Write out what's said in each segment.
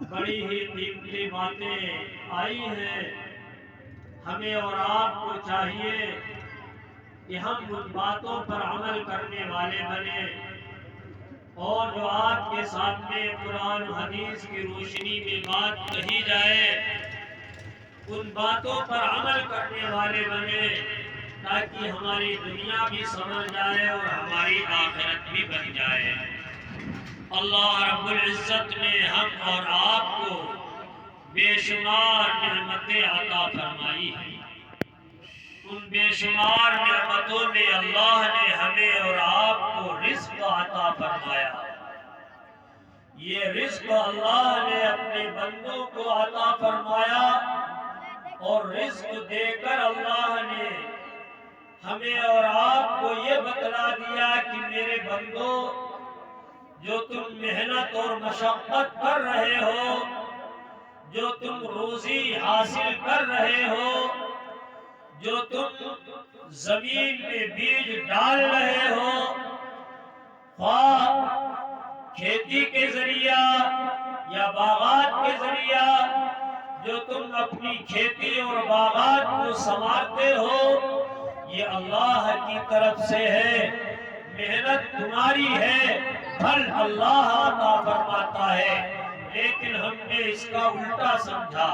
بڑی ہی قیمتی باتیں آئی ہیں. ہمیں اور آپ کو چاہیے کہ ہم ان باتوں پر عمل کرنے والے بنے، اور جو آپ کے سامنے قرآن و حدیث کی روشنی میں بات کہی جائے ان باتوں پر عمل کرنے والے بنے، تاکہ ہماری دنیا بھی سمجھ جائے اور ہماری آخرت بھی بن جائے. اللہ رب العزت نے ہم اور آپ کو بے شمار نعمتیں عطا فرمائی ہیں. ان بے شمار نعمتوں میں اللہ نے ہمیں اور آپ کو رزق عطا فرمایا. یہ رزق اللہ نے اپنے بندوں کو عطا فرمایا، اور رزق دے کر اللہ نے ہمیں اور آپ کو یہ بتلا دیا کہ میرے بندو، جو تم محنت اور مشقت کر رہے ہو، جو تم روزی حاصل کر رہے ہو، جو تم زمین میں بیج ڈال رہے ہو، خواہ کھیتی کے ذریعہ یا باغات کے ذریعہ، جو تم اپنی کھیتی اور باغات کو سنوارتے ہو، یہ اللہ کی طرف سے ہے. محنت تمہاری ہے، پھل اللہ عطا فرماتا ہے. لیکن ہم نے اس کا الٹا سمجھا.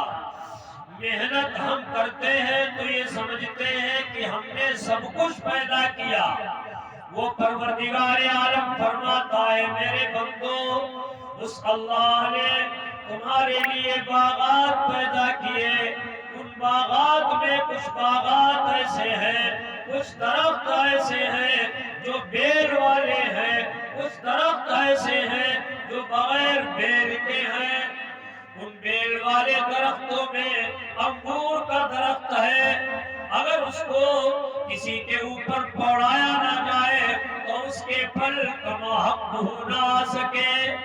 محنت ہم کرتے ہیں تو یہ سمجھتے ہیں کہ ہم نے سب کچھ پیدا کیا. وہ پروردگار عالم فرماتا ہے میرے بندو، اس اللہ نے تمہارے لیے باغات پیدا کیے. ان باغات میں کچھ باغات ایسے ہیں، کچھ درخت ایسے ہیں جو بیل والے ہیں، کچھ درخت ایسے ہیں جو بغیر بیل کے ہیں. ان بیل والے درختوں میں انگور کا درخت ہے. اگر اس کو کسی کے اوپر پوڑایا نہ جائے تو اس کے پھل کما حق نہ آ سکے.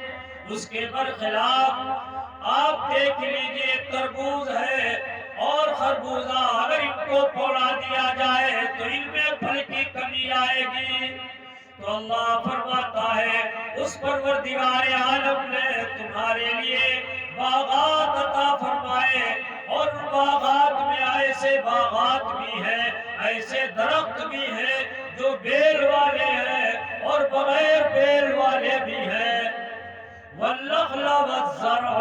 اس کے برخلاف آپ دیکھ لیجئے تربوز ہے اور خربوزہ، اگر ان کو پوڑا دیا جائے تو ان میں پھل کی کمی آئے گی. تو اللہ فرماتا ہے اس پروردگار عالم نے تمہارے لیے باغات عطا فرمائے، اور ان باغات میں ایسے باغات بھی ہیں، ایسے درخت بھی ہیں جو بیل والے ہیں اور بغیر بیل والے بھی ہیں. والنخل والزرع،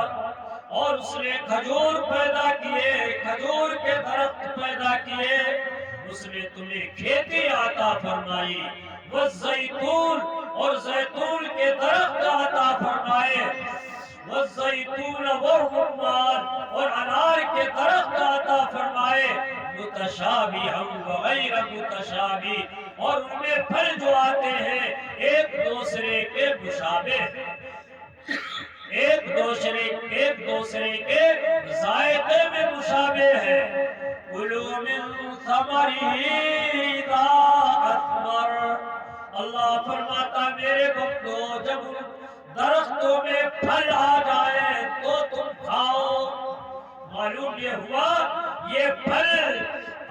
اور اس نے کھجور پیدا کیے، کھجور کے درخت پیدا کیے. اس نے تمہیں کھیتی عطا فرمائی. والزیتون، اور زیتون کے درخت عطا فرمائے. والزیتون والرمان، اور انار کے درخت عطا فرمائے. متشابہا وغیر متشابہ، اور ان میں پھل جو آتے ہیں ایک دوسرے کے مشابہ، ایک دوسرے کے ذائقے میں مشابہ ہے. کلوا من ثمرہ اذا اثمر، اللہ فرماتا میرے بندو جب درختوں میں پھل آ جائے تو تم کھاؤ. معلوم یہ ہوا یہ پھل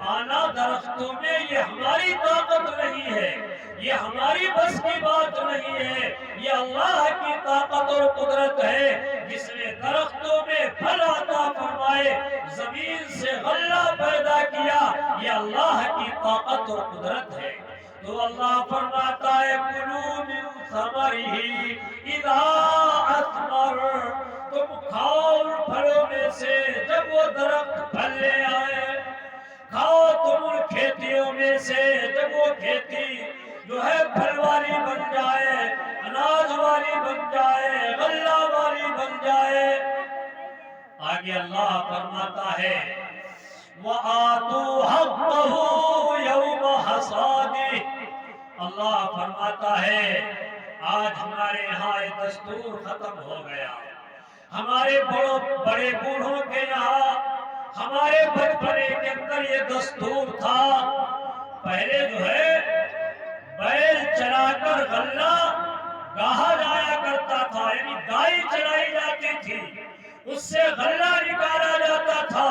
آنا درختوں میں یہ ہماری طاقت نہیں ہے، یہ ہماری بس کی بات نہیں ہے، یہ اللہ کی طاقت اور قدرت ہے جس نے درختوں میں پھل عطا فرمائے، زمین سے غلہ پیدا کیا. یہ اللہ کی طاقت اور قدرت ہے. تو اللہ فرماتا ہے کلوا من ثمرہ اذا اثمر، تم کھاؤ ان پھلوں میں سے جب وہ درخت پھل لے آئے. کھاؤ تم ان کھیتیوں میں سے جب وہ کھیتی جو ہے پھل والی بن جائے، اناج والی بن جائے، غلہ والی بن جائے. آگے اللہ فرماتا ہے وَآتُوا حَقَّهُ يَوْمَ حَصَادِهِ، اللہ فرماتا ہے آج ہمارے یہاں یہ دستور ختم ہو گیا. ہمارے بڑے بوڑھوں کے یہاں، ہمارے بچپنے کے اندر یہ دستور تھا. پہلے جو ہے بیل چلا کر غلہ گاہا جایا کرتا تھا، یعنی دائی چلائی جاتی تھی، اس سے غلہ نکالا جاتا تھا.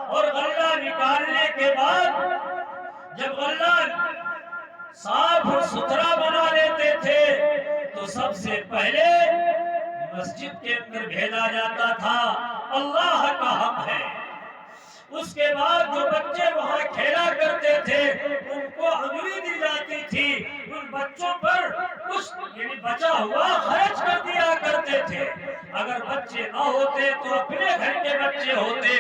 اور غلہ نکالنے کے بعد جب غلہ صاف اور ستھرا بنا لیتے تھے تو سب سے پہلے مسجد کے اندر بھیجا جاتا تھا، اللہ کا حق ہے۔ اس کے بعد جو بچے وہاں کھیلا کرتے تھے ان کو اجری دی جاتی تھی، ان بچوں پر کچھ یعنی بچا ہوا خرچ کر دیا کرتے تھے۔ اگر بچے نہ ہوتے تو اپنے گھر کے بچے ہوتے